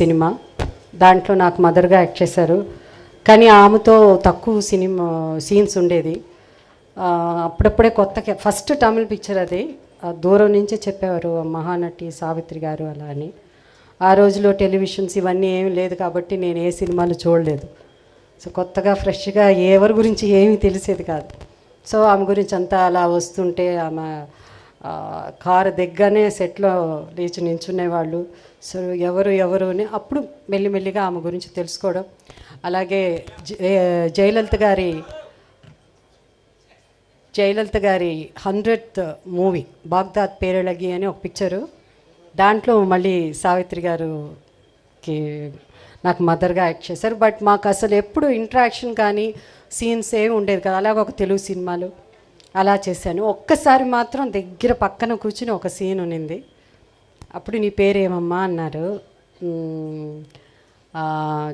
Cinema దాంట్లో నాకు మదర్గా act చేశారు. కానీ ఆమెతో తక్కువ సినిమా సీన్స్ ఉండేది. అప్పుడప్పుడే కొత్త ఫస్ట్ తమిళ్ పిక్చర్ అది. దూరం నుంచే చెప్పేవారు మహానటి సావిత్రి గారు అలా అని. ఆ రోజులో టెలివిజన్స్ ఇవన్నీ ఏమీ లేదు కాబట్టి నేను ఏ సినిమాలు చూడలేదు. సో కొత్తగా ఫ్రెష్గా ఎవరి గురించి ఏమీ తెలిసేది కాదు. సో ఆమె గురించి అంతా అలా వస్తుంటే ఆమె కారు దిగ్గానే సెట్లో లేచి నించునేవాళ్ళు. సో ఎవరు అని అప్పుడు మెల్లిమెల్లిగా ఆమె గురించి తెలుసుకోవడం. అలాగే జయలలిత గారి 100th మూవీ బాగ్దాద్ పేరళగి అని ఒక పిక్చరు. దాంట్లో మళ్ళీ సావిత్రి గారుకి నాకు మదర్గా యాక్ట్ చేశారు. బట్ మాకు అసలు ఎప్పుడు ఇంట్రాక్షన్ కానీ సీన్స్ ఏమి ఉండేది కదా. అలాగే ఒక తెలుగు సినిమాలు అలా చేశాను. ఒక్కసారి మాత్రం దగ్గర పక్కన కూర్చుని ఒక సీన్ ఉన్నింది. అప్పుడు నీ పేరేమమ్మా అన్నారు.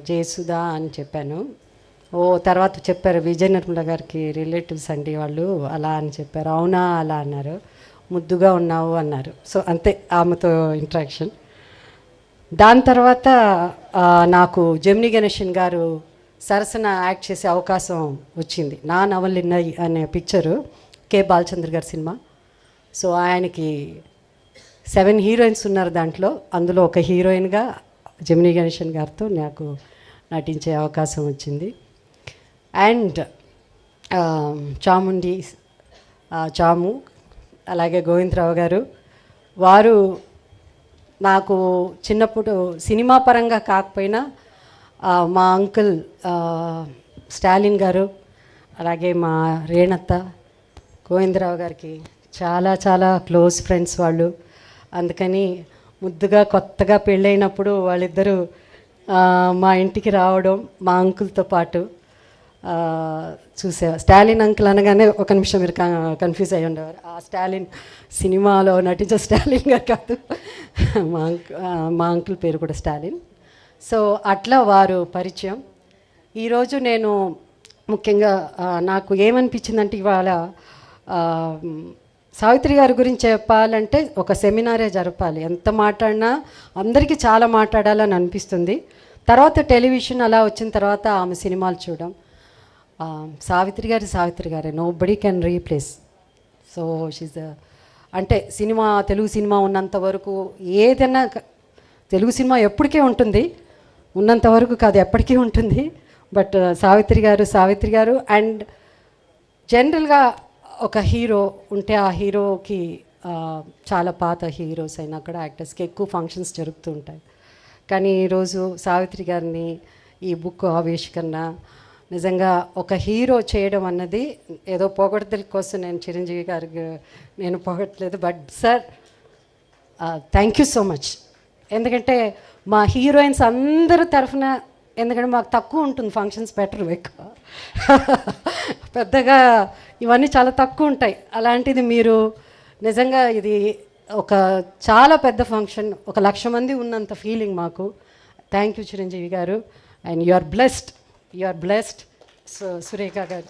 జయసుధా అని చెప్పాను. తర్వాత చెప్పారు విజయ నిర్మల గారికి రిలేటివ్స్ అండి వాళ్ళు అలా అని చెప్పారు. అవునా అలా అన్నారు. ముద్దుగా ఉన్నావు అన్నారు. సో అంతే ఆమెతో ఇంట్రాక్షన్. దాని తర్వాత నాకు జెమిని గణేషన్ గారు సరసన యాక్ట్ చేసే అవకాశం వచ్చింది. నా నవలిన్నయి అనే పిక్చరు కే బాలచంద్ర గారి సినిమా. సో ఆయనకి 7 హీరోయిన్స్ ఉన్నారు దాంట్లో. అందులో ఒక హీరోయిన్గా జెమిని గణేషన్ గారితో నాకు నటించే అవకాశం వచ్చింది. అండ్ చాము అలాగే గోవిందరావు గారు వారు నాకు చిన్నప్పుడు సినిమా పరంగా కాకపోయినా మా అంకుల్ స్టాలిన్ గారు అలాగే మా రేణత్త గోవిందరావు గారికి చాలా చాలా క్లోజ్ ఫ్రెండ్స్ వాళ్ళు. అందుకని ముద్దుగా కొత్తగా పెళ్ళైనప్పుడు వాళ్ళిద్దరూ మా ఇంటికి రావడం మా అంకుల్తో పాటు స్టాలిన్ అంకుల్ అనగానే ఒక నిమిషం మీరు కన్ఫ్యూజ్ అయ్యి ఉండేవారు. ఆ స్టాలిన్ సినిమాలో నటించే స్టాలిన్ గారు కాదు, మా అంకుల్ పేరు కూడా స్టాలిన్. సో అట్లా వారు పరిచయం. ఈరోజు నేను ముఖ్యంగా నాకు ఏమనిపించిందంటే ఇవాళ సావిత్రి గారి గురించి చెప్పాలంటే ఒక సెమినారే జరపాలి. ఎంత మాట్లాడినా అందరికీ చాలా మాట్లాడాలని అనిపిస్తుంది. తర్వాత టెలివిజన్ అలా వచ్చిన తర్వాత ఆమె సినిమాలు చూడడం. సావిత్రి గారే nobody can replace. So she's అంటే తెలుగు సినిమా ఉన్నంత వరకు ఏదైనా తెలుగు సినిమా ఎప్పటికీ ఉంటుంది, ఉన్నంత వరకు కాదు ఎప్పటికీ ఉంటుంది. బట్ సావిత్రి గారు అండ్ జనరల్గా ఒక హీరో ఉంటే ఆ హీరోకి చాలా పాత హీరోస్ అయినా కూడా యాక్టర్స్కి ఎక్కువ ఫంక్షన్స్ జరుగుతూ ఉంటాయి. కానీ ఈరోజు సావిత్రి గారిని ఈ బుక్ ఆవిష్కరణ నిజంగా ఒక హీరో చేయడం అన్నది ఏదో పొగడ్తల కోసం నేను చిరంజీవి గారికి నేను పొగట్లేదు. But sir thank you so much. ఎందుకంటే మా హీరోయిన్స్ అందరి తరఫున, ఎందుకంటే మాకు తక్కువ ఉంటుంది ఫంక్షన్స్, బెటర్ ఎక్కువ పెద్దగా ఇవన్నీ చాలా తక్కువ ఉంటాయి. అలాంటిది మీరు నిజంగా ఇది ఒక చాలా పెద్ద ఫంక్షన్, 1,00,000 మంది ఉన్నంత ఫీలింగ్ మాకు. Thank you Chiranjeevi garu. And you are blessed. Surekha గారు